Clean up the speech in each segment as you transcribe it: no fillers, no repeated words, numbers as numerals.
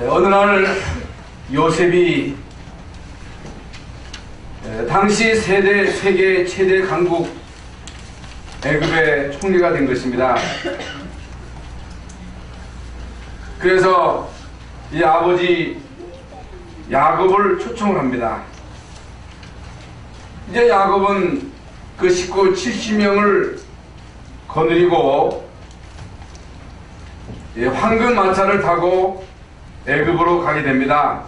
어느 날 요셉이 당시 세계 최대 강국 애굽의 총리가 된 것입니다. 그래서 이 아버지 야곱을 초청을 합니다. 이제 야곱은 그 식구 70명을 거느리고 황금 마차를 타고 애굽으로 가게 됩니다.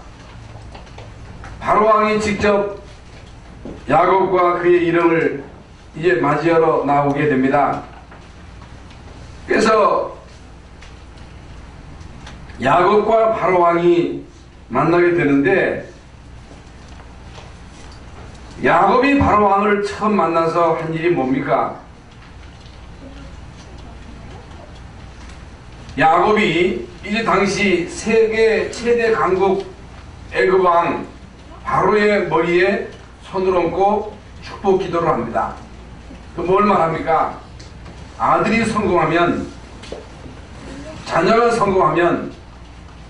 바로 왕이 직접 야곱과 그의 이름을 이제 맞이하러 나오게 됩니다. 그래서 야곱과 바로 왕이 만나게 되는데, 야곱이 바로 왕을 처음 만나서 한 일이 뭡니까? 야곱이 이제 당시 세계 최대 강국 애굽 왕 바로의 머리에 손을 얹고 축복 기도를 합니다. 그 뭘 말합니까? 아들이 성공하면, 자녀가 성공하면,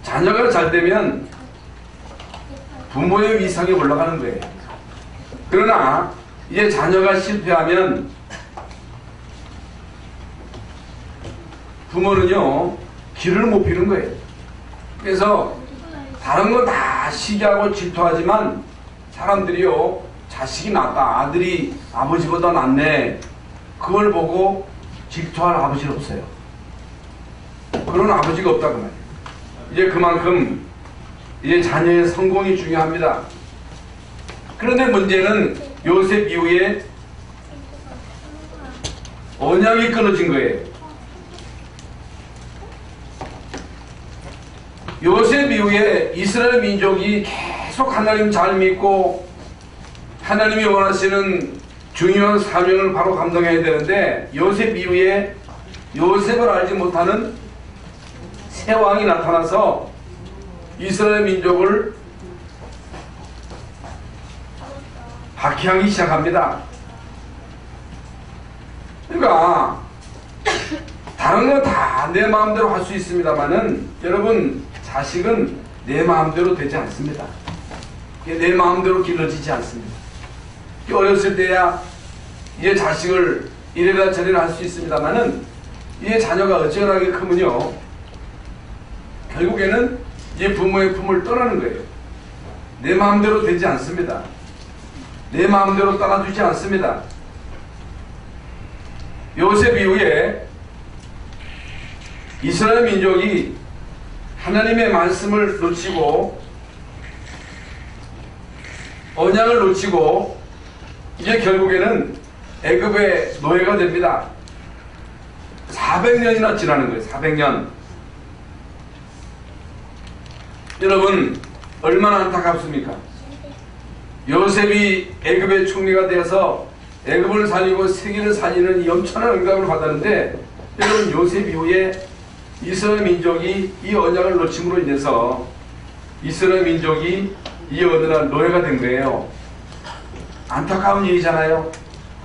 자녀가 잘 되면 부모의 위상이 올라가는 거예요. 그러나 이제 자녀가 실패하면 부모는요 길을 못 피는 거예요. 그래서 다른 건 다 시기하고 질투하지만 사람들이요, 자식이 낫다, 아들이 아버지보다 낫네, 그걸 보고 질투할 아버지는 없어요. 그런 아버지가 없다고 말이에요. 이제 그만큼 이제 자녀의 성공이 중요합니다. 그런데 문제는 요셉 이후에 언약이 끊어진 거예요. 요셉 이후에 이스라엘 민족이 계속 하나님 잘 믿고 하나님이 원하시는 중요한 사명을 바로 감당해야 되는데, 요셉 이후에 요셉을 알지 못하는 새 왕이 나타나서 이스라엘 민족을 박해하기 시작합니다. 그러니까 다른 건 다 내 마음대로 할 수 있습니다만은, 여러분, 자식은 내 마음대로 되지 않습니다. 내 마음대로 길러지지 않습니다. 어렸을 때야 이제 자식을 이래라 저래라 할 수 있습니다만은, 이제 자녀가 어쩌나게 크면요 결국에는 이제 부모의 품을 떠나는 거예요. 내 마음대로 되지 않습니다. 내 마음대로 따라주지 않습니다. 요셉 이후에 이스라엘 민족이 하나님의 말씀을 놓치고 언약을 놓치고 이제 결국에는 애굽의 노예가 됩니다. 400년이나 지나는 거예요. 400년. 여러분, 얼마나 안타깝습니까? 요셉이 애굽의 총리가 되어서 애굽을 살리고 세계를 살리는 이 엄청난 응답을 받았는데, 여러분, 요셉 이후에 이스라엘 민족이 이 언약을 놓침으로 인해서 이스라엘 민족이 이 어느 날 노예가 된 거예요. 안타까운 일이잖아요.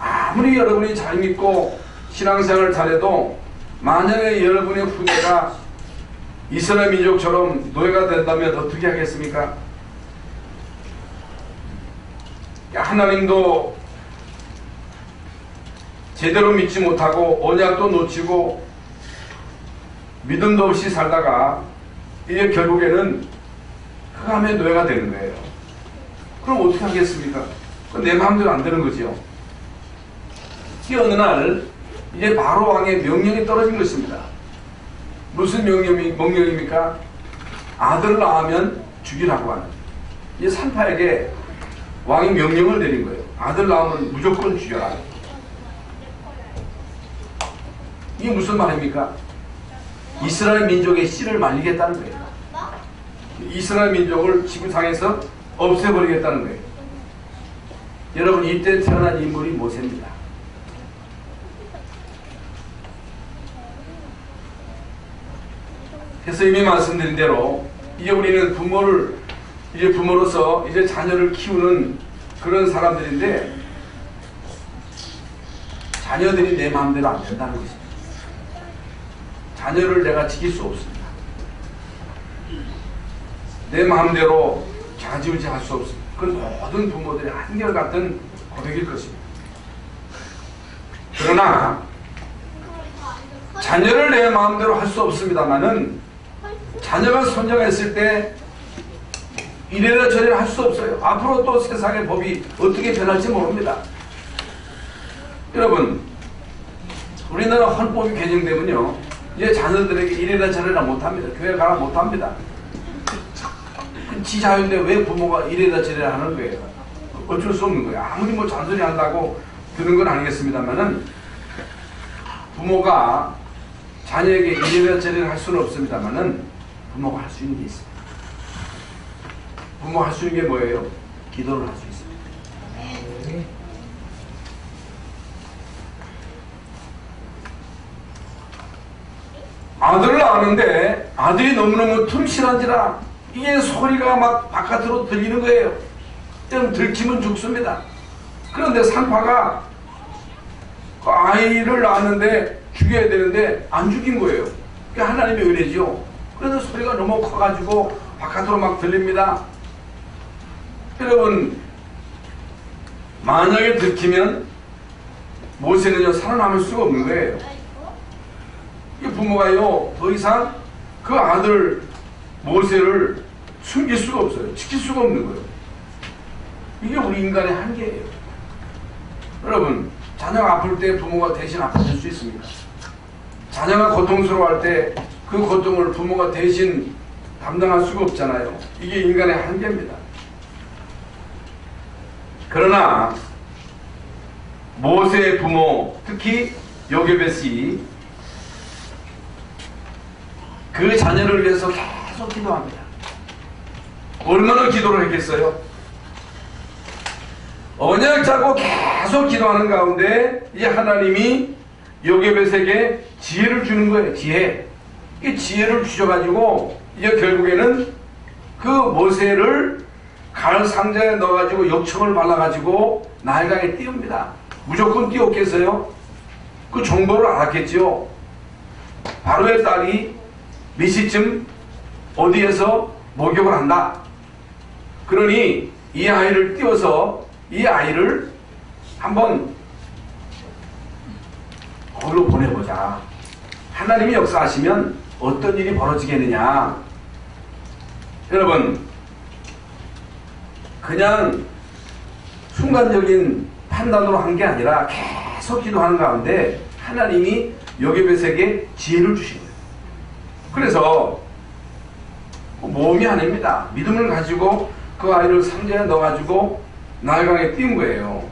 아무리 여러분이 잘 믿고 신앙생활을 잘해도 만약에 여러분의 후대가 이스라엘 민족처럼 노예가 된다면 어떻게 하겠습니까? 하나님도 제대로 믿지 못하고 언약도 놓치고 믿음도 없이 살다가 이게 결국에는 흑암의 노예가 되는 거예요. 그럼 어떻게 하겠습니까? 내 마음대로 안 되는 거죠. 이 어느 날 이제 바로 왕의 명령이 떨어진 것입니다. 무슨 명령입니까? 아들을 낳으면 죽이라고 하는. 이 산파에게 왕이 명령을 내린 거예요. 아들 낳으면 무조건 죽여라. 이게 무슨 말입니까? 이스라엘 민족의 씨를 말리겠다는 거예요. 이스라엘 민족을 지구상에서 없애버리겠다는 거예요. 여러분, 이때 태어난 인물이 모세입니다. 그래서 이미 말씀드린 대로 이제 우리는 부모로서 이제 자녀를 키우는 그런 사람들인데, 자녀들이 내 마음대로 안 된다는 것입니다. 자녀를 내가 지킬 수 없습니다. 내 마음대로 좌지우지 할 수 없습니다. 그건 모든 부모들의 한결같은 고백일 것입니다. 그러나 자녀를 내 마음대로 할 수 없습니다만은 자녀가 선정했을 때 이래라 저래라 할 수 없어요. 앞으로 또 세상의 법이 어떻게 변할지 모릅니다. 여러분, 우리나라 헌법이 개정되면요, 이제 자녀들에게 이래라 저래라 못합니다. 교회 가라 못합니다. 지 자유인데 왜 부모가 이래라 저래라 하는 거예요? 어쩔 수 없는 거예요. 아무리 뭐 잔소리 한다고 드는 건 아니겠습니다만은 부모가 자녀에게 이래라 저래라 할 수는 없습니다만은 부모가 할 수 있는 게 있습니다. 부모가 할 수 있는 게 뭐예요? 기도를 할 수 있습니다. 아들을 낳았는데 아들이 너무너무 틈실한지라 이게 소리가 막 바깥으로 들리는 거예요. 좀 들키면 죽습니다. 그런데 산파가 그 아이를 낳았는데 죽여야 되는데 안 죽인 거예요. 그게 하나님의 은혜죠. 그래서 소리가 너무 커가지고 바깥으로 막 들립니다. 여러분, 만약에 들키면 모세는요 살아남을 수가 없는 거예요. 이 부모가요 더 이상 그 아들 모세를 숨길 수가 없어요. 지킬 수가 없는 거예요. 이게 우리 인간의 한계예요. 여러분, 자녀가 아플 때 부모가 대신 아파줄 수 있습니까? 자녀가 고통스러워할 때 그 고통을 부모가 대신 감당할 수가 없잖아요. 이게 인간의 한계입니다. 그러나 모세의 부모, 특히 요게벳이 그 자녀를 위해서 계속 기도합니다. 얼마나 기도를 했겠어요? 언약 잡고 계속 기도하는 가운데 이제 하나님이 요게벳에게 지혜를 주는 거예요. 지혜. 이 지혜를 주셔가지고 이제 결국에는 그 모세를 가을 상자에 넣어가지고 역청을 발라가지고 나일강에 띄웁니다. 무조건 띄웠겠어요? 그 정보를 알았겠죠. 바로의 딸이 몇 시쯤 어디에서 목욕을 한다. 그러니 이 아이를 띄워서 이 아이를 한번 거기로 보내보자. 하나님이 역사하시면 어떤 일이 벌어지겠느냐. 여러분, 그냥 순간적인 판단으로 한 게 아니라 계속 기도하는 가운데 하나님이 요게벳에게 지혜를 주신 거예요. 그래서 모험이 아닙니다. 믿음을 가지고 그 아이를 상자에 넣어가지고 나일강에 띄운 거예요.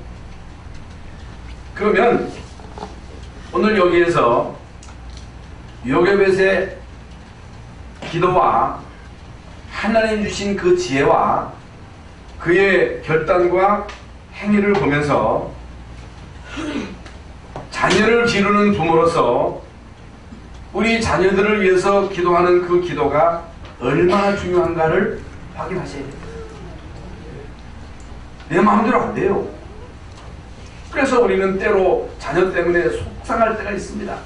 그러면 오늘 여기에서 요게벳의 기도와 하나님 주신 그 지혜와 그의 결단과 행위를 보면서 자녀를 기르는 부모로서 우리 자녀들을 위해서 기도하는 그 기도가 얼마나 중요한가를 확인하셔야 됩니다. 내 마음대로 안 돼요. 그래서 우리는 때로 자녀 때문에 속상할 때가 있습니다.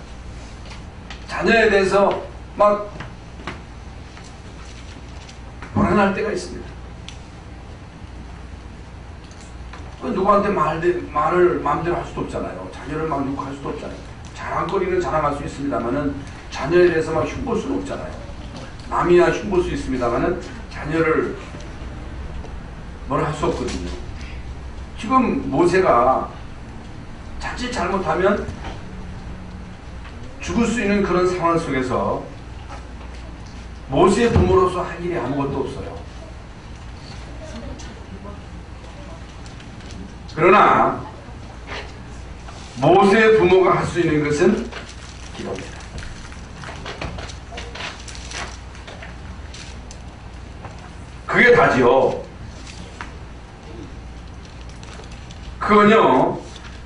자녀에 대해서 막 불안할 때가 있습니다. 누구한테 말을 마음대로 할 수도 없잖아요. 자녀를 막 욕할 수도 없잖아요. 자랑거리는 자랑할 수 있습니다만은 자녀에 대해서 막 흉볼 수는 없잖아요. 남이야 흉볼 수 있습니다만은 자녀를 뭐라 할 수 없거든요. 지금 모세가 자칫 잘못하면 죽을 수 있는 그런 상황 속에서 모세의 부모로서 할 일이 아무것도 없어요. 그러나 모세의 부모가 할 수 있는 것은 기도입니다. 그게 다지요. 그건요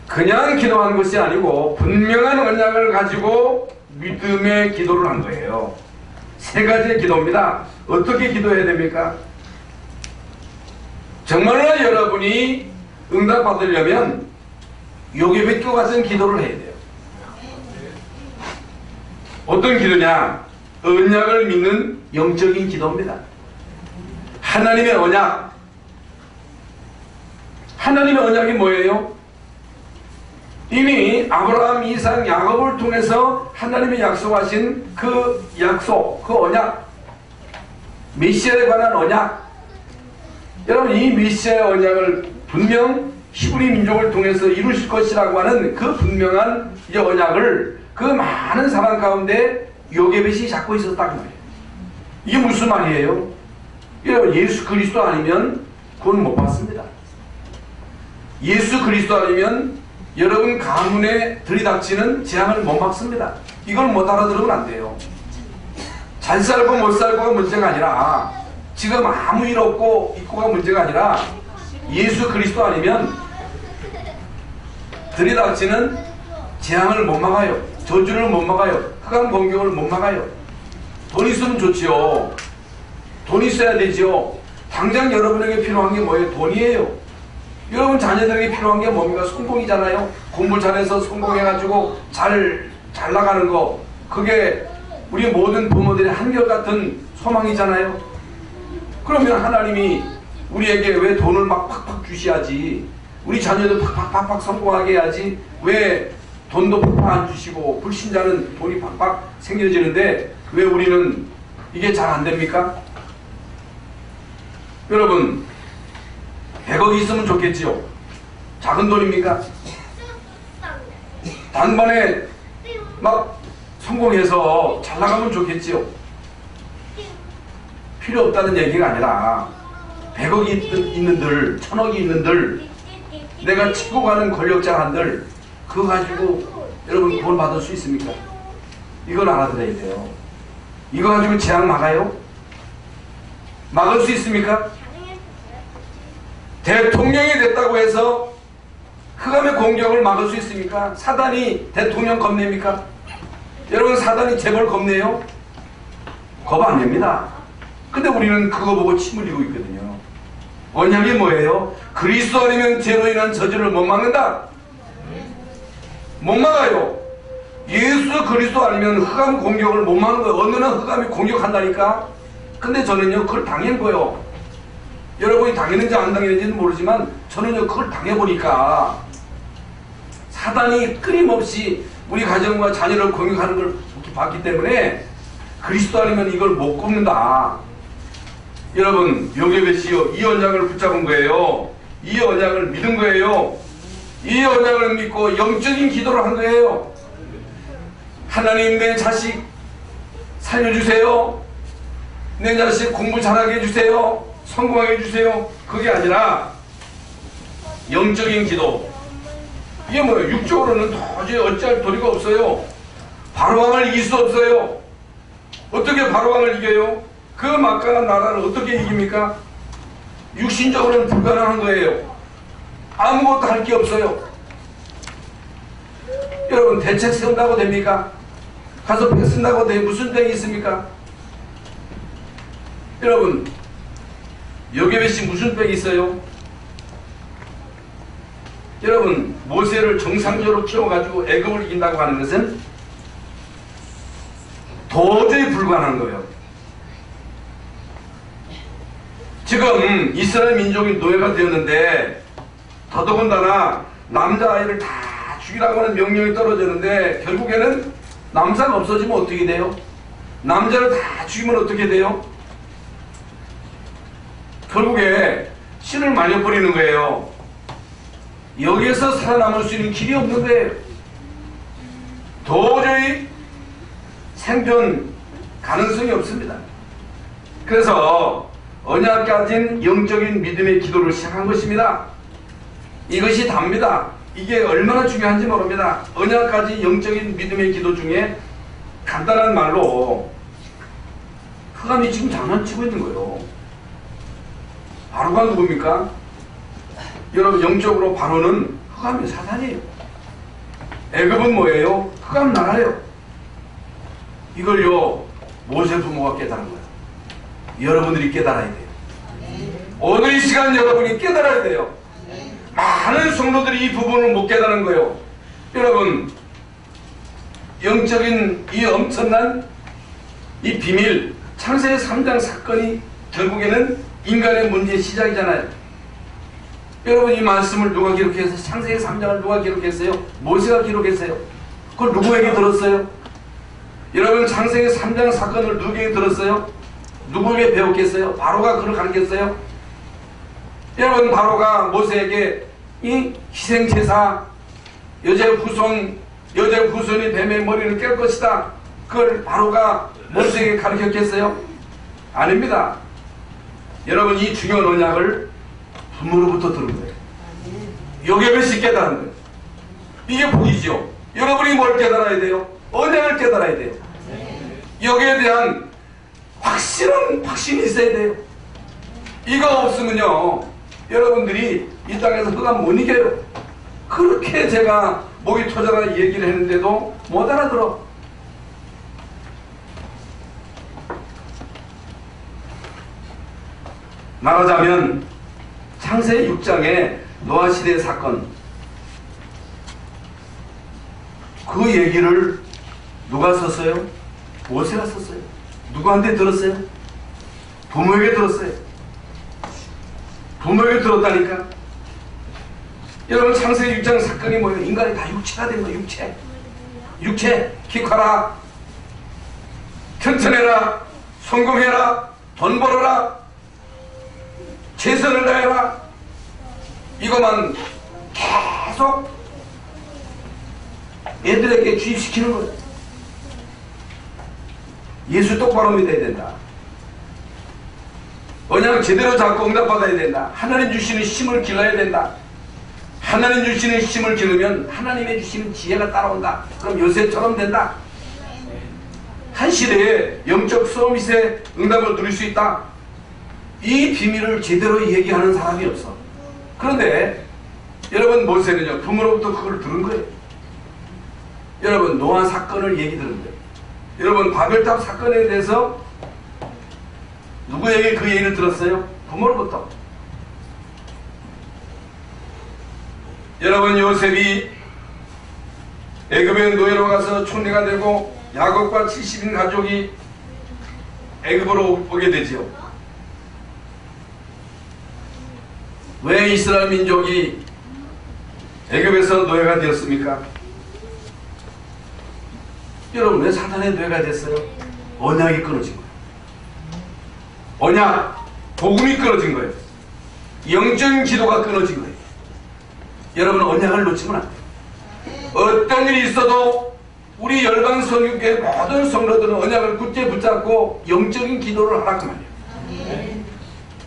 그냥 기도한 것이 아니고 분명한 언약을 가지고 믿음의 기도를 한 거예요. 세 가지의 기도입니다. 어떻게 기도해야 됩니까? 정말로 여러분이 응답받으려면 요게벳과 같은 기도를 해야 돼요. 어떤 기도냐? 언약을 믿는 영적인 기도입니다. 하나님의 언약. 하나님의 언약이 뭐예요? 이미 아브라함, 이삭, 야곱을 통해서 하나님이 약속하신 그 약속, 그 언약, 메시아에 관한 언약. 여러분, 이 메시아의 언약을 분명 히브리 민족을 통해서 이루실 것이라고 하는 그 분명한 이 언약을 그 많은 사람 가운데 요게벳이 잡고 있었다는 거예요. 이게 무슨 말이에요? 여러분, 예수 그리스도 아니면 구원 못 받습니다. 예수 그리스도 아니면 여러분 가문에 들이닥치는 재앙을 못 막습니다. 이걸 못 알아들으면 안 돼요. 잘 살고 못 살고가 문제가 아니라, 지금 아무 일 없고 있고가 문제가 아니라, 예수 그리스도 아니면 들이닥치는 재앙을 못 막아요. 저주를 못 막아요. 흑암 공격을 못 막아요. 돈 있으면 좋지요. 돈 있어야 되지요. 당장 여러분에게 필요한 게 뭐예요? 돈이에요. 여러분 자녀들에게 필요한 게 뭡니까? 성공이잖아요. 공부 잘해서 성공해가지고 잘 나가는 거. 그게 우리 모든 부모들의 한결같은 소망이잖아요. 그러면 하나님이 우리에게 왜 돈을 막 팍팍 주셔야지, 우리 자녀들 팍팍 성공하게 해야지, 왜 돈도 팍팍 안 주시고 불신자는 돈이 팍팍 생겨지는데 왜 우리는 이게 잘 안 됩니까? 여러분, 100억 있으면 좋겠지요. 작은 돈입니까? 단번에 막 성공해서 잘 나가면 좋겠지요. 필요 없다는 얘기가 아니라 100억이 있는들, 1000억이 있는들, 내가 치고 가는 권력자한들, 그거 가지고 여러분 구원 받을 수 있습니까? 이걸 알아들어야 돼요. 이거 가지고 재앙 막아요? 막을 수 있습니까? 대통령이 됐다고 해서 흑암의 공격을 막을 수 있습니까? 사단이 대통령 겁냅니까? 여러분, 사단이 재벌 겁내요? 겁 안 냅니다. 근데 우리는 그거 보고 침 흘리고 있거든요. 언약이 뭐예요? 그리스도 아니면 죄로 인한 저주를 못 막는다. 못 막아요. 예수 그리스도 아니면 흑암 공격을 못 막는 거예요. 어느 날 흑암이 공격한다니까. 근데 저는요 그걸 당한 거예요. 여러분이 당했는지 안 당했는지는 모르지만 저는요 그걸 당해보니까 사단이 끊임없이 우리 가정과 자녀를 공격하는 걸 봤기 때문에 그리스도 아니면 이걸 못 굽는다. 여러분, 요게벳이요 이 언약을 붙잡은 거예요. 이 언약을 믿은 거예요. 이 언약을 믿고 영적인 기도를 한 거예요. 하나님, 내 자식 살려주세요. 내 자식 공부 잘하게 해주세요. 성공하게 해주세요. 그게 아니라 영적인 기도. 이게 뭐예요? 육적으로는 도저히 어찌할 도리가 없어요. 바로왕을 이길 수 없어요. 어떻게 바로왕을 이겨요? 그 막강한 나라를 어떻게 이깁니까? 육신적으로는 불가능한 거예요. 아무것도 할 게 없어요. 여러분, 대책 세운다고 됩니까? 가서 백 쓴다고 돼 무슨 팩이 있습니까? 여러분, 요게벳이 무슨 팩이 있어요? 여러분, 모세를 정상적으로 키워가지고 애굽을 이긴다고 하는 것은 도저히 불가능한 거예요. 지금 이스라엘 민족이 노예가 되었는데 더더군다나 남자아이를 다 죽이라고 하는 명령이 떨어졌는데 결국에는 남자가 없어지면 어떻게 돼요? 남자를 다 죽이면 어떻게 돼요? 결국에 신을 말려버리는 거예요. 여기에서 살아남을 수 있는 길이 없는 거예요. 도저히 생존 가능성이 없습니다. 그래서 언약 가진 영적인 믿음의 기도를 시작한 것입니다. 이것이 답니다. 이게 얼마나 중요한지 모릅니다. 언약 가진 영적인 믿음의 기도 중에 간단한 말로 흑암이 지금 장난치고 있는 거예요. 바로가 누굽니까? 여러분, 영적으로 바로는 흑암의 사단이에요. 애굽은 뭐예요? 흑암 나라예요. 이걸요 모세 부모가 깨달은 거예요. 여러분들이 깨달아야 돼요. 오늘 이 시간 여러분이 깨달아야 돼요. 많은 성도들이 이 부분을 못 깨달은 거예요. 여러분, 영적인 이 엄청난 이 비밀, 창세기 3장 사건이 결국에는 인간의 문제의 시작이잖아요. 여러분, 이 말씀을 누가 기록했어요? 창세기 3장을 누가 기록했어요? 모세가 기록했어요. 그걸 누구에게 들었어요? 여러분, 창세기 3장 사건을 누구에게 들었어요? 누구에게 배웠겠어요? 바로가 그걸 가르쳤어요? 여러분, 바로가 모세에게 이 희생제사, 여자의 후손이 뱀의 머리를 깰 것이다, 그걸 바로가 모세에게 가르쳤겠어요? 아닙니다. 여러분, 이 중요한 언약을 부모로부터 들은 거예요. 요게 몇시 깨달은 거예요. 이게 복이죠. 여러분이 뭘 깨달아야 돼요? 언약을 깨달아야 돼요. 여기에 대한 확실한 확신이 있어야 돼요. 이거 없으면요, 여러분들이 이 땅에서 흑암 못 이겨요. 그렇게 제가 목이 터져라 얘기를 했는데도 못 알아들어. 말하자면 창세기 6장의 노아 시대의 사건, 그 얘기를 누가 썼어요? 모세가 썼어요. 누구한테 들었어요? 부모에게 들었어요. 부모에게 들었다니까. 여러분, 창세기 6장 사건이 뭐예요? 인간이 다 육체가 된 거예요. 육체. 키 커라, 튼튼해라, 성공해라, 돈 벌어라, 최선을 다해라, 이것만 계속 애들에게 주입시키는 거예요. 예수 똑바로 믿어야 된다. 언약을 제대로 잡고 응답받아야 된다. 하나님 주시는 힘을 길러야 된다. 하나님 주시는 힘을 기르면 하나님의 주시는 지혜가 따라온다. 그럼 요셉처럼 된다. 한 시대에 영적 서밋의 응답을 누릴 수 있다. 이 비밀을 제대로 얘기하는 사람이 없어. 그런데 여러분, 모세는요, 부모로부터 그걸 들은 거예요. 여러분, 노아 사건을 얘기 들은 거예요. 여러분, 바벨탑 사건에 대해서 누구에게 그 얘기를 들었어요? 부모로부터. 여러분, 요셉이 애굽의 노예로 가서 총리가 되고 야곱과 70인 가족이 애굽으로 오게 되지요. 왜 이스라엘 민족이 애굽에서 노예가 되었습니까? 여러분, 왜 사탄의 노예가 됐어요? 언약이 끊어진 거예요. 언약, 복음이 끊어진 거예요. 영적인 기도가 끊어진 거예요. 여러분, 언약을 놓치면 안 돼요. 어떤 일이 있어도 우리 열방 성육교회 모든 성도들은 언약을 굳게 붙잡고 영적인 기도를 하라고 말이에요.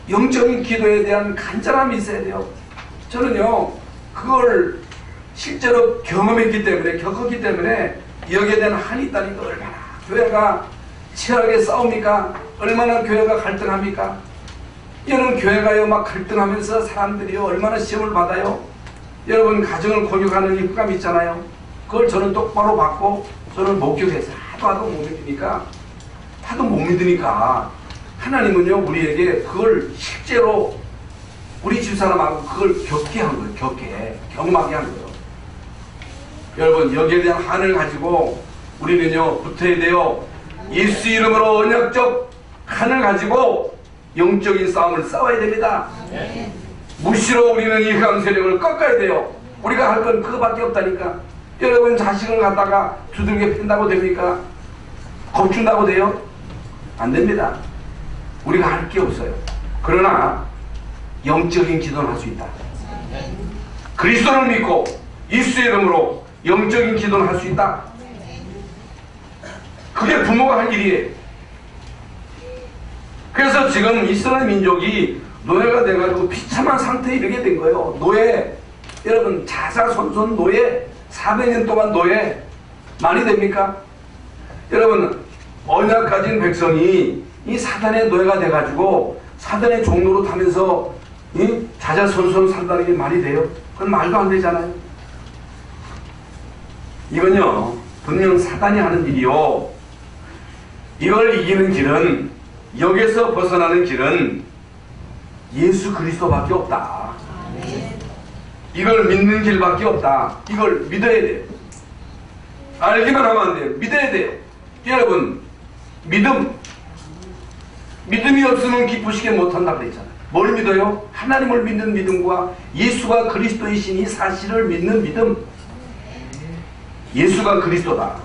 영적인 기도에 대한 간절함이 있어야 돼요. 저는요, 그걸 실제로 경험했기 때문에, 겪었기 때문에 여기에 대한 한이 있다니까. 얼마나 교회가 치열하게 싸웁니까? 얼마나 교회가 갈등합니까? 여러분, 교회가요 막 갈등하면서 사람들이요 얼마나 시험을 받아요. 여러분, 가정을 공유하는 이 흑암이 있잖아요. 그걸 저는 똑바로 받고 저는 목격해서 하도 못 믿으니까 하나님은요 우리에게 그걸 실제로 우리 집사람하고 그걸 겪게 한 거예요. 경험하게 한 거예요. 여러분, 여기에 대한 한을 가지고 우리는요 붙어야 돼요. 예수 이름으로 언약적 한을 가지고 영적인 싸움을 싸워야 됩니다. 무시로 우리는 이 흑암 세력을 꺾어야 돼요. 우리가 할 건 그거밖에 없다니까. 여러분, 자식을 갖다가 두들겨 팬다고 됩니까? 겁준다고 돼요? 안 됩니다. 우리가 할 게 없어요. 그러나 영적인 기도는 할 수 있다. 그리스도를 믿고 예수의 이름으로 영적인 기도는 할 수 있다. 그게 부모가 할 일이에요. 그래서 지금 이스라엘 민족이 노예가 돼가지고 비참한 상태에 이르게 된 거예요. 노예, 여러분, 자자손손 노예, 400년 동안 노예 많이 됩니까? 여러분, 언약 가진 백성이 이 사단의 노예가 돼가지고 사단의 종로로 타면서 이 자자손손 산다는 게 말이 돼요? 그건 말도 안 되잖아요. 이건요 분명 사단이 하는 일이요, 이걸 이기는 길은, 여기서 벗어나는 길은 예수 그리스도밖에 없다. 이걸 믿는 길밖에 없다. 이걸 믿어야 돼요. 알기만 하면 안 돼요. 믿어야 돼요. 여러분, 믿음이 없으면 기쁘시게 못한다고 그랬잖아요. 뭘 믿어요? 하나님을 믿는 믿음과 예수가 그리스도이신 이 사실을 믿는 믿음. 예수가 그리스도다.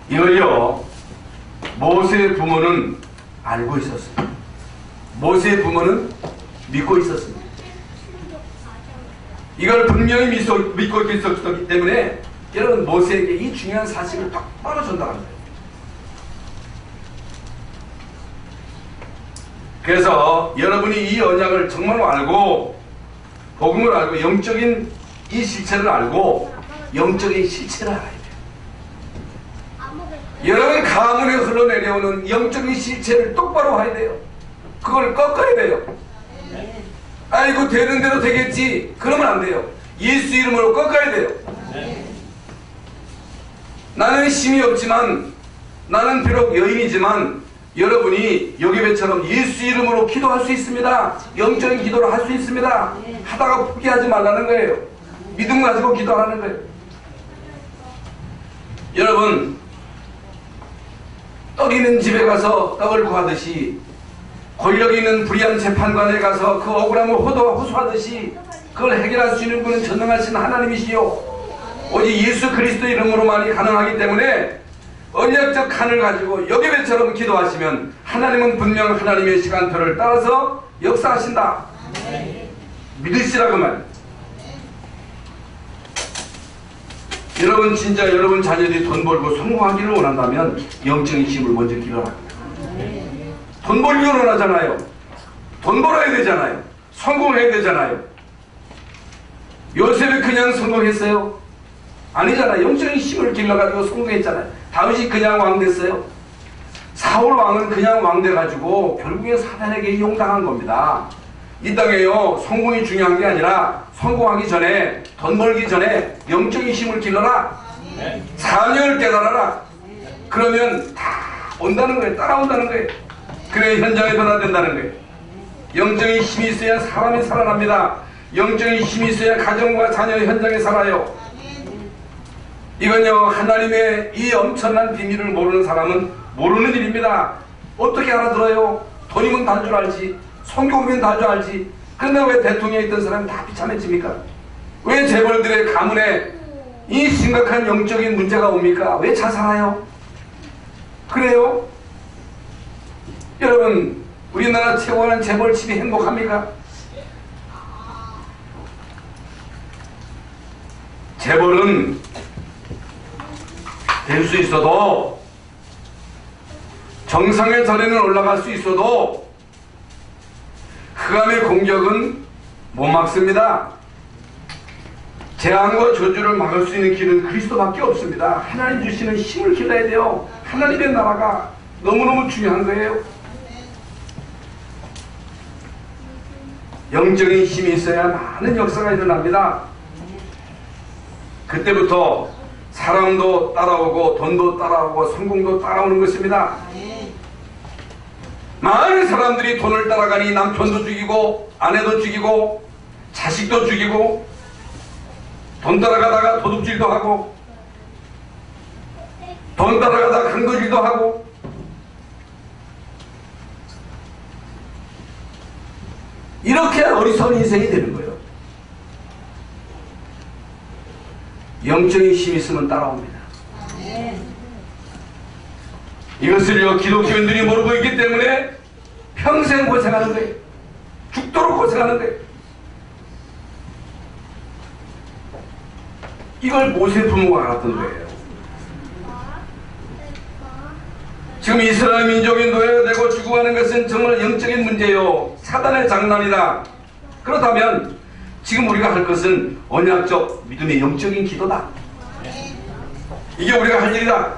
이걸요, 모세의 부모는 알고 있었습니다. 모세의 부모는 믿고 있었습니다. 이걸 분명히 믿고 있었기 때문에 여러분, 모세에게 이 중요한 사실을 똑바로 전달합니다. 그래서 여러분이 이 언약을 정말로 알고, 복음을 알고, 영적인 이 실체를 알고 영적인 실체를 알아야 돼요. 여러분 가문에 흘러내려오는 영적인 실체를 똑바로 봐야 돼요. 그걸 꺾어야 돼요. 아이고 되는 대로 되겠지, 그러면 안 돼요. 예수 이름으로 꺾어야 돼요. 나는 힘이 없지만, 나는 비록 여인이지만 여러분이 여기배처럼 예수 이름으로 기도할 수 있습니다. 영적인 기도를 할 수 있습니다. 하다가 포기하지 말라는 거예요. 믿음 가지고 기도하는 거예요. 여러분, 떡 있는 집에 가서 떡을 구하듯이, 권력 있는 불의한 재판관에 가서 그 억울함을 호소하듯이 그걸 해결할 수 있는 분은 전능하신 하나님이시요, 오직 예수 그리스도 이름으로만이 가능하기 때문에 언약적 칸을 가지고 여기배처럼 기도하시면 하나님은 분명 하나님의 시간표를 따라서 역사하신다. 믿으시라고 말. 여러분 진짜 여러분 자녀들이 돈 벌고 성공하기를 원한다면 영적인 힘을 먼저 기도합니다. 돈 벌기를 원하잖아요. 돈 벌어야 되잖아요. 성공해야 되잖아요. 요셉이 그냥 성공했어요? 아니잖아요. 영적인 힘을 길러가지고 성공했잖아요. 다윗이 그냥 왕 됐어요? 사울 왕은 그냥 왕 돼가지고 결국에 사단에게 이용당한 겁니다. 이 땅에요, 성공이 중요한 게 아니라 성공하기 전에, 돈 벌기 전에 영적인 힘을 길러라. 사명을 깨달아라. 그러면 다 온다는 거예요. 따라온다는 거예요. 그래 현장에 변화된다는 거예요. 영적인 힘이 있어야 사람이 살아납니다. 영적인 힘이 있어야 가정과 자녀 현장에 살아요. 이건요, 하나님의 이 엄청난 비밀을 모르는 사람은 모르는 일입니다. 어떻게 알아들어요? 돈이면 다 줄 알지, 성경이면 다 줄 알지. 그런데 왜 대통령에 있던 사람이 다 비참해집니까? 왜 재벌들의 가문에 이 심각한 영적인 문제가 옵니까? 왜 자살해요? 그래요? 여러분, 우리나라 최고하는 재벌집이 행복합니까? 재벌은 될 수 있어도, 정상의 자리는 올라갈 수 있어도 흑암의 공격은 못 막습니다. 재앙과 저주를 막을 수 있는 길은 그리스도밖에 없습니다. 하나님 주시는 힘을 길러야 돼요. 하나님의 나라가 너무너무 중요한 거예요. 영적인 힘이 있어야 많은 역사가 일어납니다. 그때부터 사랑도 따라오고 돈도 따라오고 성공도 따라오는 것입니다. 많은 사람들이 돈을 따라가니 남편도 죽이고 아내도 죽이고 자식도 죽이고, 돈 따라가다가 도둑질도 하고, 돈 따라가다가 강도질도 하고, 이렇게 어리석은 인생이 되는 거예요. 영적인 힘이 있으면 따라옵니다. 이것을요, 기독교인들이 모르고 있기 때문에 평생 고생하는 거예요. 죽도록 고생하는 거예요. 이걸 모세 부모가 알았던 거예요. 지금 이스라엘 민족이 노예되고 죽어가는 것은 정말 영적인 문제요, 사단의 장난이다. 그렇다면 지금 우리가 할 것은 언약적 믿음의 영적인 기도다. 이게 우리가 할 일이다.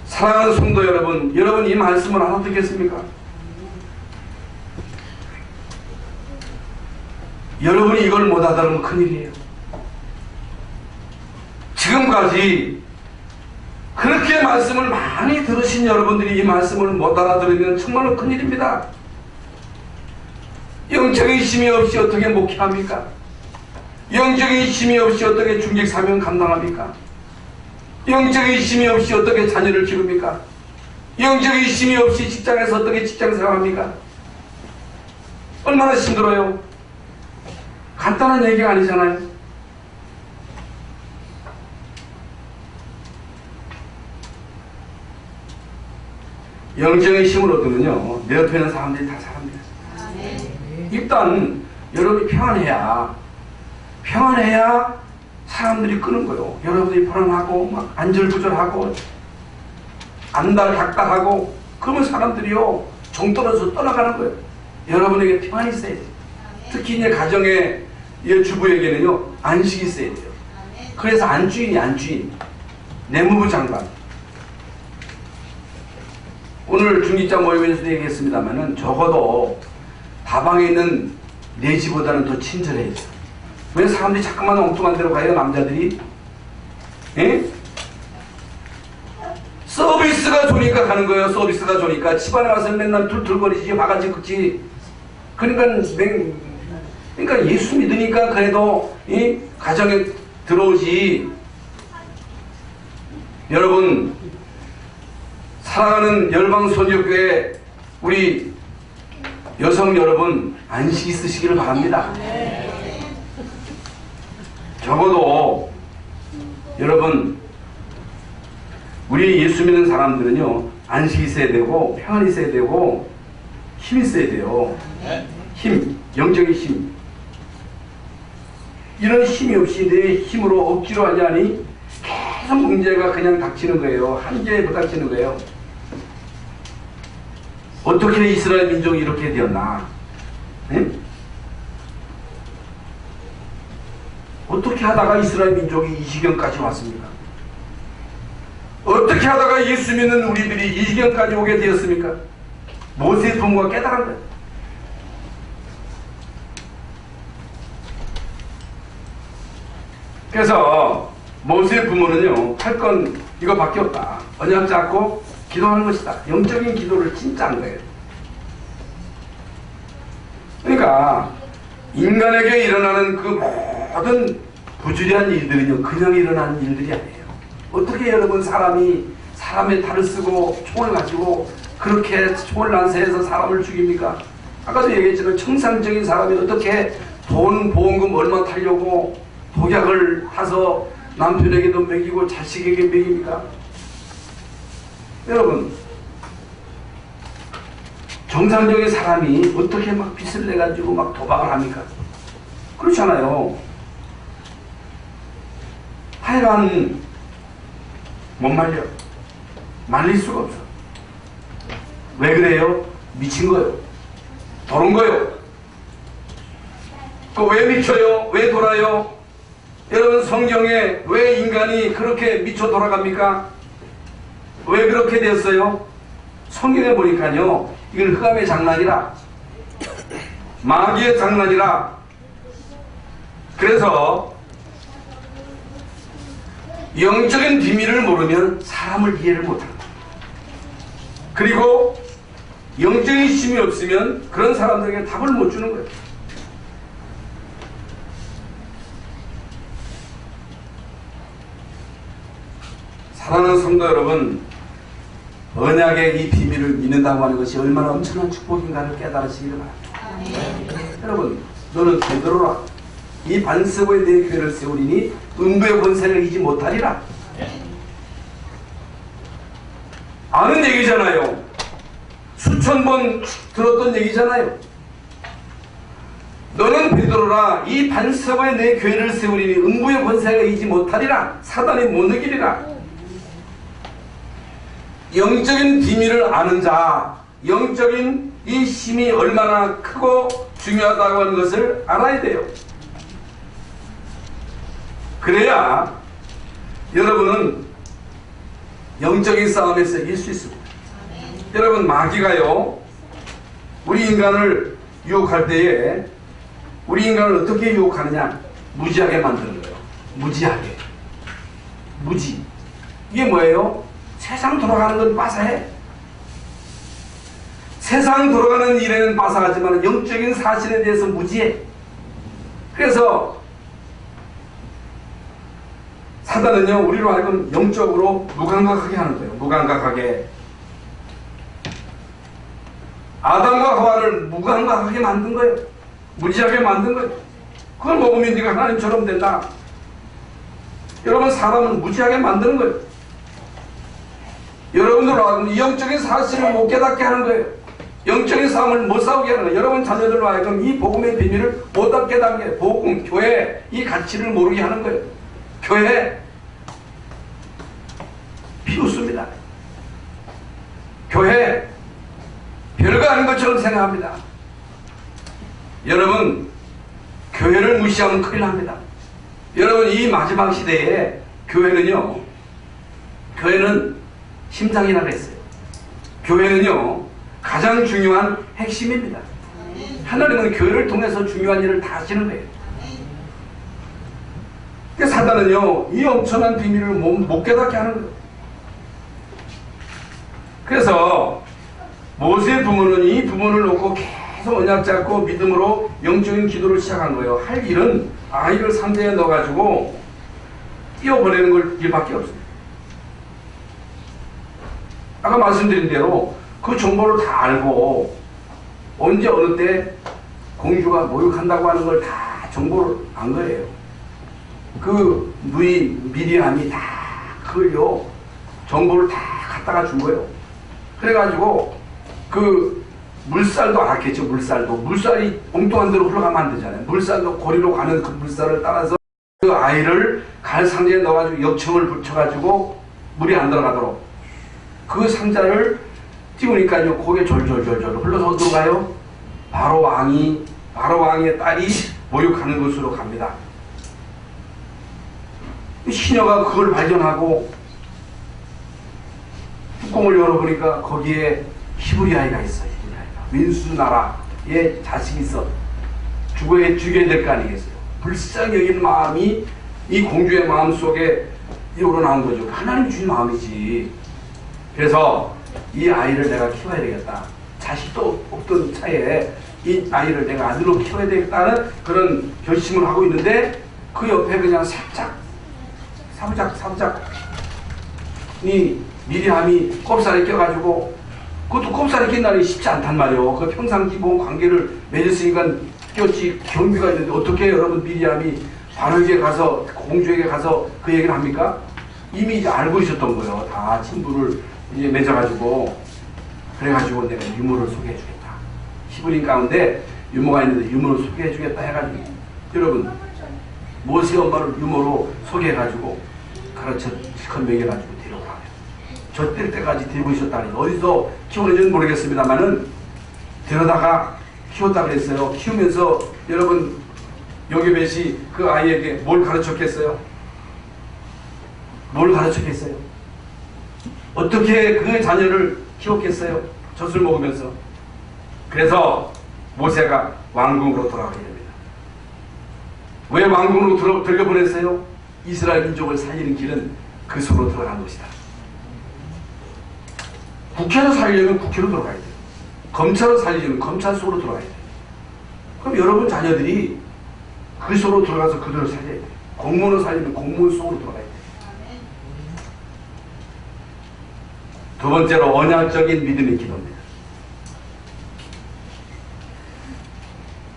사랑하는 성도 여러분, 여러분 이 말씀을 알아듣겠습니까? 여러분이 이걸 못 알아들으면 큰일이에요. 지금까지 그렇게 말씀을 많이 들으신 여러분들이 이 말씀을 못 알아들으면 정말로 큰일입니다. 영적인 힘이 없이 어떻게 목회합니까? 영적인 힘이 없이 어떻게 중직 사명 감당합니까? 영적인 힘이 없이 어떻게 자녀를 기릅니까? 영적인 힘이 없이 직장에서 어떻게 직장 생활합니까? 얼마나 힘들어요? 간단한 얘기가 아니잖아요. 영적인 힘을 얻으면요, 내 옆에 있는 사람들이 다 사람이에요. 일단 여러분이 평안해야 사람들이 끄는 거예요. 여러분이 불안하고 막 안절부절하고 안달닥달하고 그러면 사람들이요 정 떨어져서 떠나가는 거예요. 여러분에게 평안이 있어야 돼요. 특히 이제 가정의 주부에게는요 안식이 있어야 돼요. 그래서 안주인 내무부 장관 오늘 중직자 모임에서도 얘기했습니다만은 적어도 다방에 있는 내지보다는 더 친절해야죠. 왜 사람들이 자꾸만 엉뚱한 데로 가요, 남자들이? 예? 서비스가 좋으니까 가는 거예요. 서비스가 좋으니까. 집안에 와서 맨날 툴툴거리지, 바가지 긋지. 그러니까 예수 믿으니까 그래도 이 가정에 들어오지. 여러분, 사랑하는 열방선교교회 우리 여성 여러분 안식 있으시기를 바랍니다. 적어도 여러분 우리 예수 믿는 사람들은요 안식이 있어야 되고 평안이 있어야 되고 힘이 있어야 돼요. 힘, 영적인 힘. 이런 힘이 없이 내 힘으로 억지로 하자니 계속 문제가 그냥 닥치는 거예요. 한계에 부닥치는 거예요. 어떻게 이스라엘 민족이 이렇게 되었나? 네? 어떻게 하다가 이스라엘 민족이 이 지경까지 왔습니까? 어떻게 하다가 예수 믿는 우리들이 이 지경까지 오게 되었습니까? 모세의 부모가 깨달은 거예요. 그래서 모세의 부모는요 할 건 이거밖에 없다. 언약 잡고 기도하는 것이다. 영적인 기도를 진짜 한 거예요. 그러니까 인간에게 일어나는 그 모든 부주의한 일들은요 그냥 일어나는 일들이 아니에요. 어떻게 여러분 사람의 탈을 쓰고 총을 가지고 그렇게 총을 난사해서 사람을 죽입니까? 아까도 얘기했지만 정상적인 사람이 어떻게 돈 보험금 얼마 타려고 독약을 타서 남편에게도 먹이고 자식에게 먹입니까? 여러분 정상적인 사람이 어떻게 막 빚을 내가지고 막 도박을 합니까? 그렇잖아요. 하여간 못 말려. 말릴 수가 없어. 왜 그래요? 미친 거요. 도는 거요. 그 왜 미쳐요? 왜 돌아요? 여러분 성경에 왜 인간이 그렇게 미쳐 돌아갑니까? 왜 그렇게 됐어요? 성경에 보니까요 이건 흑암의 장난이라 마귀의 장난이라 그래서 영적인 비밀을 모르면 사람을 이해를 못합니다. 그리고 영적인 힘이 없으면 그런 사람들에게 답을 못 주는 거예요. 사랑하는 성도 여러분, 언약의 이 비밀을 믿는다고 하는 것이 얼마나 엄청난 축복인가를 깨달으시기를 바랍니다. 여러분, 너는 베드로라. 이 반석에 내 교회를 세우리니 음부의 권세를 이기지 못하리라. 아는 얘기잖아요. 수천 번 들었던 얘기잖아요. 너는 베드로라. 이 반석에 내 교회를 세우리니 음부의 권세가 이기지 못하리라. 사단이 못 이기리라. 영적인 비밀을 아는 자, 영적인 이 힘이 얼마나 크고 중요하다고 하는 것을 알아야 돼요. 그래야 여러분은 영적인 싸움에서 이길 수 있습니다. 여러분 마귀가요 우리 인간을 유혹할 때에 우리 인간을 어떻게 유혹하느냐? 무지하게 만드는 거예요. 무지하게. 무지. 이게 뭐예요? 세상 돌아가는 건 빠사해. 세상 돌아가는 일에는 빠사하지만 영적인 사실에 대해서 무지해. 그래서 사단은요 우리로 하여금 영적으로 무감각하게 하는 거예요. 무감각하게. 아담과 하와를 무감각하게 만든 거예요. 무지하게 만든 거예요. 그걸 먹으면 네가 하나님처럼 된다. 여러분, 사람은 무지하게 만드는 거예요. 여러분들로 하여금 영적인 사실을 못 깨닫게 하는 거예요. 영적인 싸움을 못 싸우게 하는 거예요. 여러분 자녀들로 하여금 이 복음의 비밀을 못 깨닫게, 복음, 교회 이 가치를 모르게 하는 거예요. 교회 비웃습니다. 교회 별거 아닌 것처럼 생각합니다. 여러분, 교회를 무시하면 큰일 납니다. 여러분, 이 마지막 시대에 교회는 심장이라고 했어요. 교회는요 가장 중요한 핵심입니다. 하나님은 교회를 통해서 중요한 일을 다 하시는 거예요. 그러니까 사단은요 이 엄청난 비밀을 못 깨닫게 하는 거예요. 그래서 모세의 부모는 이 부모를 놓고 계속 언약 잡고 믿음으로 영적인 기도를 시작한 거예요. 할 일은 아이를 상자에 넣어가지고 띄워보내는 일밖에 없습니다. 아까 말씀드린 대로 그 정보를 다 알고 언제 어느 때 공주가 모욕한다고 하는 걸 다 정보를 안 거예요. 그 미리암이 다 그걸요 정보를 다 갖다가 준 거예요. 그래가지고 그 물살도 알았겠죠. 물살이 엉뚱한 데로 흘러가면 안 되잖아요. 물살도 고리로 가는 그 물살을 따라서 그 아이를 갈 상자에 넣어가지고 역청을 붙여가지고 물이 안 들어가도록 그 상자를 띄우니까요 고개 졸졸졸 흘러서 어디로 가요? 바로 왕의 딸이 모욕하는 곳으로 갑니다. 시녀가 그걸 발견하고 뚜껑을 열어보니까 거기에 히브리 아이가 있어요. 윈수 나라의 자식이 있어. 죽여야 될 거 아니겠어요. 불쌍히 여기는 마음이 이 공주의 마음 속에 우러나온 거죠. 하나님 주신 마음이지. 그래서 이 아이를 내가 키워야 되겠다. 자식도 없던 차에 이 아이를 내가 아들로 키워야 되겠다는 그런 결심을 하고 있는데 그 옆에 그냥 사부작 이 미리암이 꼽살에 껴가지고 그것도 꼽살에 낀다니 쉽지 않단 말이에요. 그 평상 기본 관계를 맺었으니까 꼈지 경비가 있는데 어떻게 여러분 미리암이 바로에게 가서 공주에게 가서 그 얘기를 합니까? 이미 이제 알고 있었던 거예요. 다 친부를 이제 맺어가지고 그래가지고 내가 유모를 소개해주겠다. 히브리인 가운데 유모가 있는데 유모를 소개해주겠다 해가지고 여러분 모세 엄마를 유모로 소개해가지고 가르쳐 실컷 먹여가지고 데려가요. 저 뗄 때까지 데리고 있었다니 어디서 키우는지는 모르겠습니다만은 데려다가 키웠다 그랬어요. 키우면서 여러분 요게벳이 그 아이에게 뭘 가르쳤겠어요? 뭘 가르쳤겠어요? 어떻게 그 자녀를 키웠겠어요? 젖을 먹으면서. 그래서 모세가 왕궁으로 돌아가게 됩니다. 왜 왕궁으로 들려보냈어요? 이스라엘 민족을 살리는 길은 그 속으로 들어가는 것이다. 국회로 살리려면 국회로 들어가야 돼요. 검찰로 살리려면 검찰 속으로 들어가야 돼요. 그럼 여러분 자녀들이 그 속으로 들어가서 그대로 살려야 돼요. 공무원으로 살리면 공무원 속으로 들어가야 돼요. 두 번째로 언약적인 믿음의 기도입니다.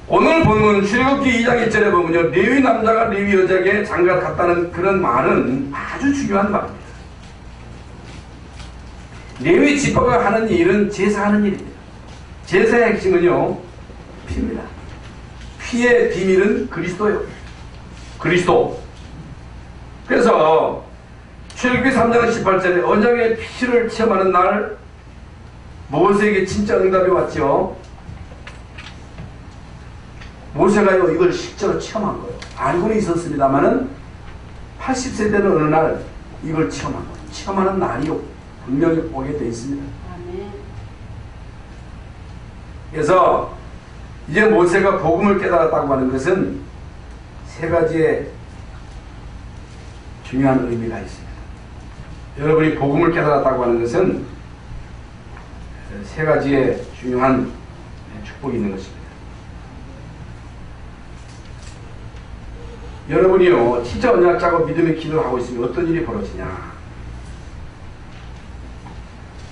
오늘 본문 출애굽기 2장 1절에 보면요, 레위 남자가 레위 여자에게 장가 갔다는 그런 말은 아주 중요한 말입니다. 레위 지파가 하는 일은 제사하는 일입니다. 제사의 핵심은요 피입니다. 피의 비밀은 그리스도예요. 그리스도. 그래서 출애굽기 3장 18절에 언약의 피를 체험하는 날 모세에게 진짜 응답이 왔죠. 모세가요 이걸 실제로 체험한 거예요. 알고는 있었습니다만은 80세 되는 어느 날 이걸 체험한 거예요. 체험하는 날이요 분명히 오게 되어 있습니다. 그래서 이제 모세가 복음을 깨달았다고 하는 것은 세 가지의 중요한 의미가 있습니다. 여러분이 복음을 깨달았다고 하는 것은 세 가지의 중요한 축복이 있는 것입니다. 여러분이요 진짜 언약 짜고 믿음의 기도를 하고 있으면 어떤 일이 벌어지냐?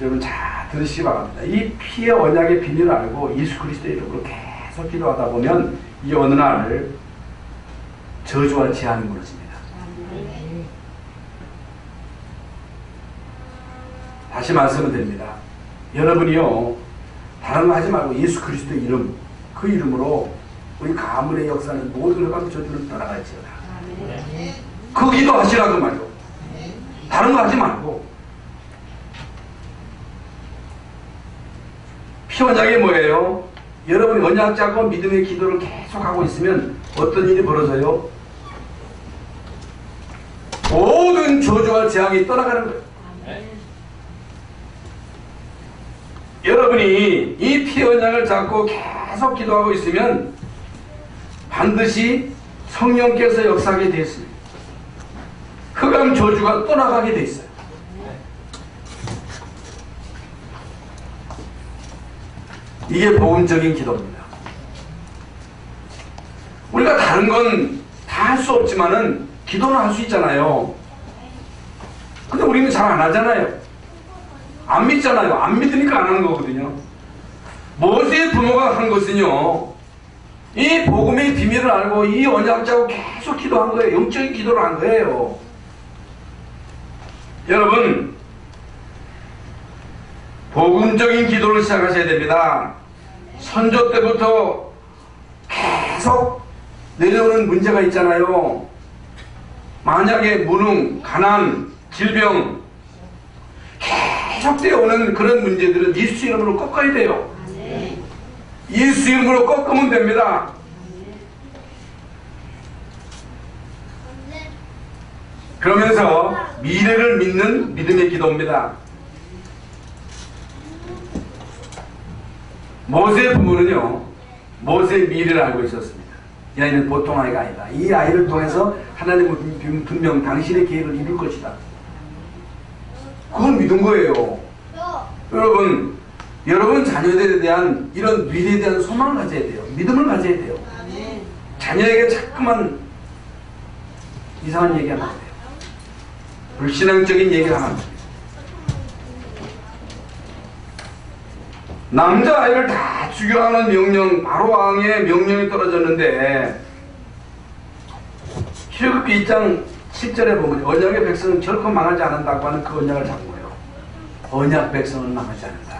여러분 잘 들으시기 바랍니다. 이 피의 언약의 비밀을 알고 예수 그리스도의 이름으로 계속 기도하다 보면 이 어느 날 저주와 재앙이 무너집니다. 다시 말씀을 드립니다. 여러분이요, 다른 거 하지 말고 예수 그리스도의 이름, 그 이름으로 우리 가문의 역사는 모든 흑암 저주를 떠나갈지어다. 그 기도 하시라고 말이요. 다른 거 하지 말고. 피 언약이 뭐예요? 여러분이 언약자고 믿음의 기도를 계속하고 있으면 어떤 일이 벌어져요? 모든 저주와 재앙이 떠나가는 거예요. 여러분이 이 피 언약을 잡고 계속 기도하고 있으면 반드시 성령께서 역사하게 되어 있습니다. 흑암 저주가 떠나가게 되어 있어요. 이게 복음적인 기도입니다. 우리가 다른 건 다 할 수 없지만은 기도는 할 수 있잖아요. 근데 우리는 잘 안 하잖아요. 안 믿잖아요. 안 믿으니까 안 하는 거거든요. 모세의 부모가 한 것은요, 이 복음의 비밀을 알고 이 언약 잡고 계속 기도한 거예요. 영적인 기도를 한 거예요. 여러분, 복음적인 기도를 시작하셔야 됩니다. 선조 때부터 계속 내려오는 문제가 있잖아요. 만약에 무능, 가난, 질병 계속되어 오는 그런 문제들은 예수 이름으로 꺾어야 돼요. 예수 이름으로 꺾으면 됩니다. 그러면서 미래를 믿는 믿음의 기도입니다. 모세의 부모는요, 모세의 미래를 알고 있었습니다. 이 아이는 보통 아이가 아니다. 이 아이를 통해서 하나님은 분명 당신의 계획을 이룰 것이다. 그걸 믿은 거예요. 여러분 자녀들에 대한 이런 미래에 대한 소망을 가져야 돼요. 믿음을 가져야 돼요. 자녀에게 자꾸만 이상한 얘기하면 안 돼요. 불신앙적인 얘기를 하면 안 돼요. 남자아이를 다 죽여라는 명령, 바로 왕의 명령이 떨어졌는데 출애굽기 2장 10절에 보면 언약의 백성은 결코 망하지 않는다고 하는 그 언약을 잡은 거예요. 언약 백성은 망하지 않는다.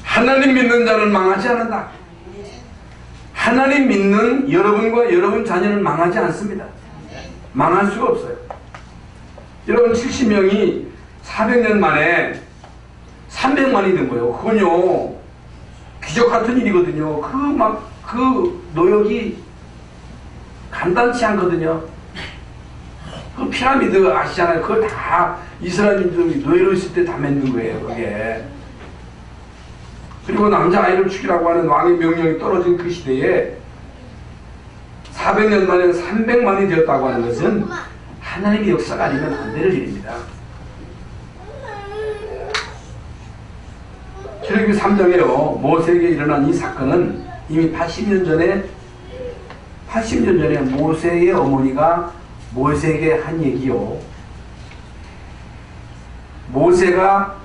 하나님 믿는 자는 망하지 않는다. 하나님 믿는 여러분과 여러분 자녀는 망하지 않습니다. 망할 수가 없어요. 여러분 70명이 400년 만에 300만이 된 거예요. 그건요, 기적 같은 일이거든요. 그 노역이 간단치 않거든요. 그 피라미드 아시잖아요. 그걸 다 이스라엘인들이 노예로 있을 때 다 만든 거예요, 그게. 그리고 남자아이를 죽이라고 하는 왕의 명령이 떨어진 그 시대에 400년 만에 300만이 되었다고 하는 것은 하나님의 역사가 아니면 안 되는 일입니다. 출애굽기 3장에요. 모세에게 일어난 이 사건은 이미 80년 전에 모세의 어머니가 모세에게 한 얘기요. 모세가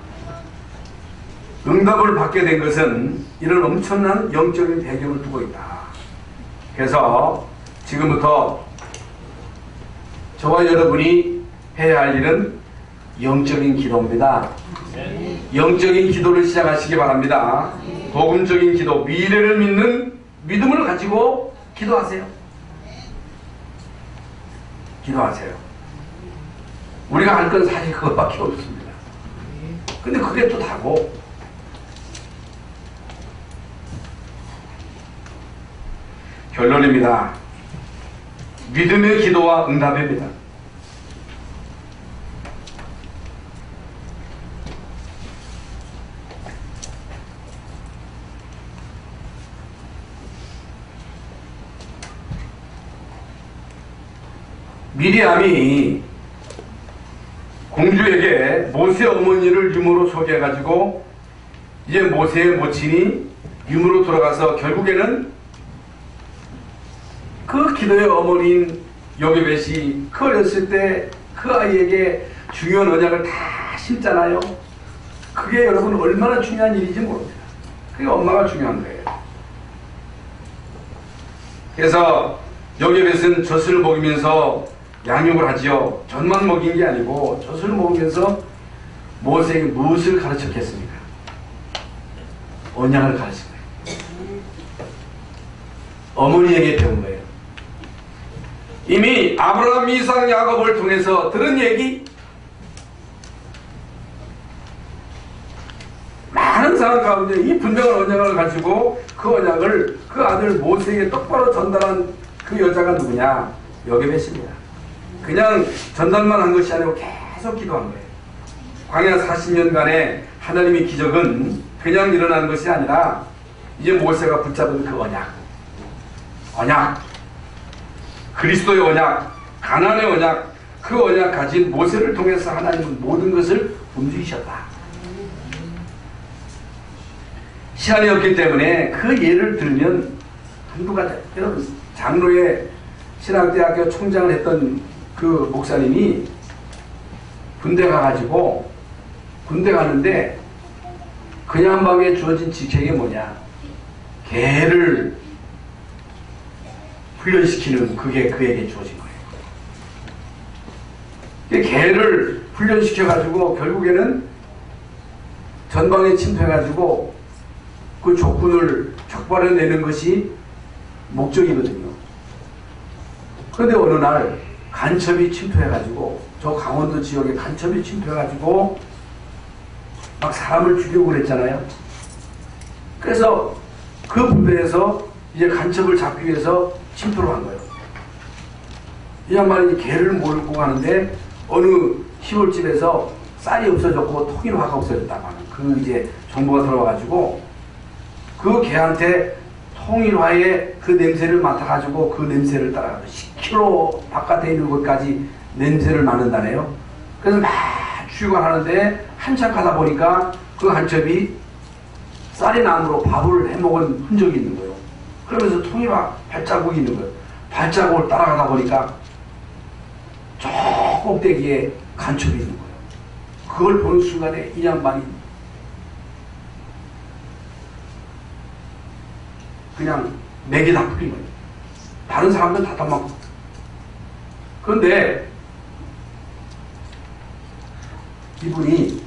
응답을 받게 된 것은 이런 엄청난 영적인 배경을 두고 있다. 그래서 지금부터 저와 여러분이 해야 할 일은 영적인 기도입니다. 영적인 기도를 시작하시기 바랍니다. 복음적인 기도, 미래를 믿는 믿음을 가지고 기도하세요. 기도하세요. 우리가 할 건 사실 그것밖에 없습니다. 근데 그게 또 다고, 결론입니다. 믿음의 기도와 응답입니다. 미리암이 공주에게 모세 어머니를 유모로 소개해가지고 이제 모세의 모친이 유모로 돌아가서 결국에는 그 기도의 어머니인 요게벳이 그 어렸을 때 그 아이에게 중요한 언약을 다 심잖아요. 그게 여러분 얼마나 중요한 일인지 모릅니다. 그게 엄마가 중요한 거예요. 그래서 요셉은 젖을 먹이면서 양육을 하지요. 젖만 먹인 게 아니고 젖을 먹으면서 모세에게 무엇을 가르쳤겠습니까? 언약을 가르친 거예요. 어머니에게 배운 거예요. 이미 아브라함, 이삭, 야곱을 통해서 들은 얘기, 많은 사람 가운데 이 분명한 언약을 가지고 그 언약을 그 아들 모세에게 똑바로 전달한 그 여자가 누구냐? 요셉입니다. 그냥 전달만 한 것이 아니고 계속 기도한 거예요. 광야 40년간의 하나님의 기적은 그냥 일어난 것이 아니라 이제 모세가 붙잡은 그 언약, 그리스도의 언약, 가나안의 언약, 그 언약 가진 모세를 통해서 하나님은 모든 것을 움직이셨다. 시간이 없기 때문에 그 예를 들면 한두 가지. 여러분, 장로의 신학대학교 총장을 했던 그 목사님이 군대 가가지고 군대 가는데 그냥 밤에 주어진 직책이 뭐냐? 개를 훈련시키는 그게 그에게 주어진 거예요. 개를 훈련시켜가지고 결국에는 전방에 침투해가지고 그 적군을 촉발해내는 것이 목적이거든요. 그런데 어느 날 간첩이 침투해가지고 저 강원도 지역에 간첩이 침투해가지고 막 사람을 죽이고 그랬잖아요. 그래서 그 부대에서 이제 간첩을 잡기 위해서 침투를 한 거예요. 이 양반이 개를 몰고 가는데 어느 시골집에서 쌀이 없어졌고 통일화가 없어졌다고 하는 그 이제 정보가 들어와가지고 그 개한테 통일화의 그 냄새를 맡아가지고 그 냄새를 따라가서 10km 바깥에 있는 곳까지 냄새를 맡는다네요. 그래서 막 출근하는데 한참 가다 보니까 그 한첩이 쌀이 나무로 밥을 해먹은 흔적이 있는 거예요. 그러면서 통일화 발자국이 있는 거예요. 발자국을 따라가다 보니까 저 꼭대기에 간첩이 있는 거예요. 그걸 보는 순간에 이 양반이 그냥 맥이 다 풀린 거예요. 다른 사람들은 다 도망고. 그런데 이분이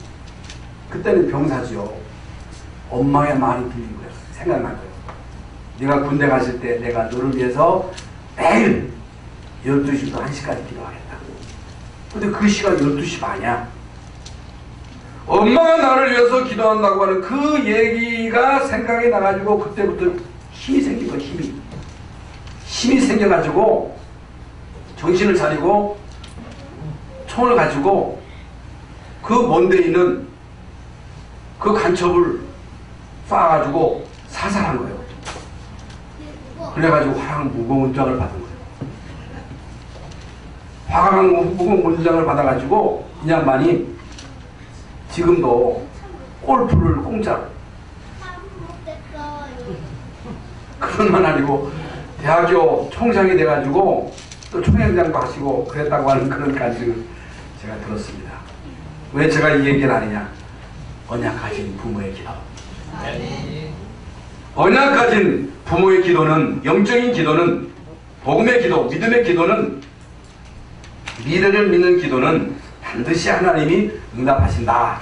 그때는 병사지요. 엄마의 말이 들린 거예요. 생각난 거예요. 네가 군대 갔을 때 내가 너를 위해서 매일 12시부터 1시까지 기도하겠다. 근데 그 시간 12시 반이야. 엄마가 나를 위해서 기도한다고 하는 그 얘기가 생각이 나가지고 그때부터 힘이 생긴 거예요. 힘이 생겨가지고 정신을 차리고 총을 가지고 그 먼데 있는 그 간첩을 쏴가지고 사살한 거예요. 그래가지고 화랑 무공문장을 받은 거예요. 화강 무공문장을 받아가지고 이 양반이 지금도 골프를 공짜로, 그것만 아니고 대학교 총장이 돼가지고 또 총회장도 하시고 그랬다고 하는 그런 간증을 제가 들었습니다. 왜 제가 이 얘기를 하느냐? 언약 가진 부모의 기도. 언약 가진 부모의 기도는, 영적인 기도는, 복음의 기도, 믿음의 기도는, 미래를 믿는 기도는 반드시 하나님이 응답하신다.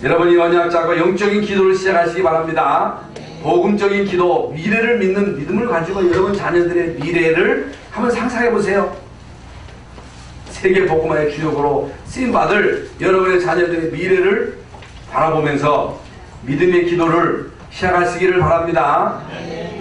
여러분이 언약 잡고 영적인 기도를 시작하시기 바랍니다. 복음적인 기도, 미래를 믿는 믿음을 가지고 여러분 자녀들의 미래를 한번 상상해 보세요. 세계 복음화의 주역으로 쓰임받을 여러분의 자녀들의 미래를 바라보면서 믿음의 기도를 시작하시기를 바랍니다.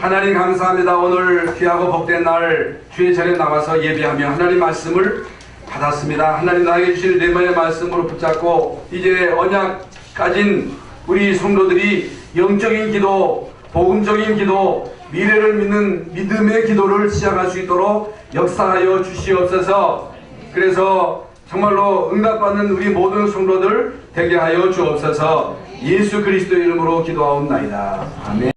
하나님 감사합니다. 오늘 귀하고 복된 날 주의 전에 나와서 예배하며 하나님 말씀을 받았습니다. 하나님 나에게 주신 레마의 말씀으로 붙잡고 이제 언약 가진 우리 성도들이 영적인 기도, 복음적인 기도, 미래를 믿는 믿음의 기도를 시작할 수 있도록 역사하여 주시옵소서. 그래서 정말로 응답받는 우리 모든 성도들 되게 하여 주옵소서. 예수 그리스도의 이름으로 기도하옵나이다. 아멘.